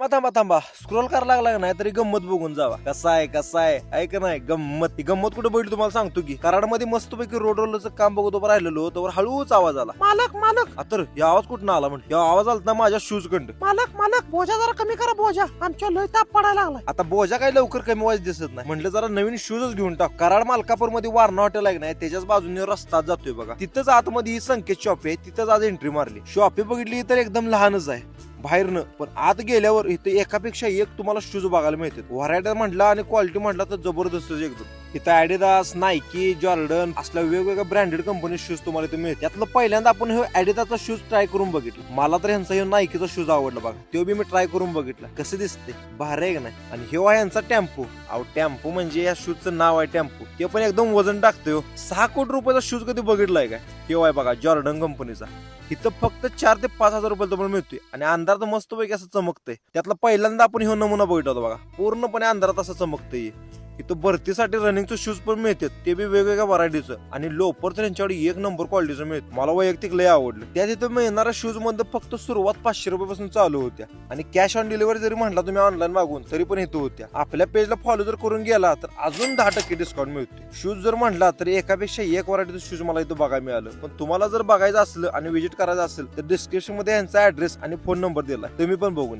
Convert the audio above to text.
थांबा थांबा स्क्रोल करायला लागला नाही तरी गंमत बघून जावा. कसा आहे ऐक नाही गंमत गंमत कुठे बैठली तुम्हाला सांगतो की कराडमध्ये मस्तपैकी रोड रोलरचं काम बघत उभं राहिलेलो तर हळूच आवाज आला. मालक मालक तर या आवाज कुठं आला म्हणजे आवाज आला ना माझ्या शूज कंड. मालक मालक बोजा जरा कमी करा बोजा आमच्या लय ताप पडायला लागला. आता बोजा काही लवकर कमी व्हायच दिसत नाही म्हटलं जरा नवीन शूजच घेऊन टाक. कराड मालकापूर मध्ये वारणा हॉटेल आहे नाही त्याच्याच बाजूने रस्ता जातोय बघा तिथंच आतमध्ये ही संकेत शॉप आहे तिथंच आज एंट्री मारली. शॉपी बघितली तर एकदम लहानच आहे बाहेरनं पण आत गेल्यावर इथे एकापेक्षा एक तुम्हाला शूज बघायला मिळतात. व्हरायटी म्हटला आणि क्वालिटी म्हटला तर जबरदस्तच एकदम. इथं ऍडिडास नायकी जॉर्डन असल्या वेगवेगळ्या ब्रँडेड कंपनी शूज तुम्हाला इथे मिळतात. त्यातलं पहिल्यांदा आपण हे ऍडिडाचा शूज ट्राय करून बघितलं. मला तर ह्यांचा हे नायकीचा शूज आवडला बघा तो बी मी ट्राय करून बघितला कसं दिसते भारी आहे का नाही. आणि हे आहे यांचा टेम्पो. अहो टेम्पो म्हणजे या शूजचं नाव आहे टेम्पो. ते पण एकदम वजन टाकतोय. 6 कोटी रुपयाचा शूज कधी बघितलाय का. हे आहे बघा जॉर्डन कंपनीचा. इथं फक्त 4 ते 5 हजार रुपये तुम्हाला मिळतोय आणि अंधारात मस्तपैकी असं चमकतंय. त्यातला पहिल्यांदा आपण हे नमुना बघितला होता बघा पूर्णपणे अंधारात असं चमकतंय. इथं भरतीसाठी रनिंगचं शूज पण मिळतात ते बी वेगवेगळ्या व्हरायटीचं आणि लोपर तर यांच्याकडे 1 नंबर क्वालिटीचं मिळतं. मला वैयक्तिक लय आवडलं. त्या तिथं मिळणाऱ्या शूज मध्ये फक्त सुरुवात 500 रुपयापासून चालू होत्या आणि कॅश ऑन डिलिव्हरी जरी म्हटला तुम्ही ऑनलाईन मागून तरी पण इथं होत्या. आपल्या पेजला फॉलो जर करून गेला तर अजून 10% डिस्काउंट मिळते. शूज जर म्हटला तर एकापेक्षा एक व्हरायटीचं शूज मला इथं बघायला मिळालं. पण तुम्हाला जर बघायचं असलं आणि व्हिजिट करायचं असेल तर डिस्क्रिप्शन मध्ये यांचा ऍड्रेस आणि फोन नंबर दिला तुम्ही पण बघून या.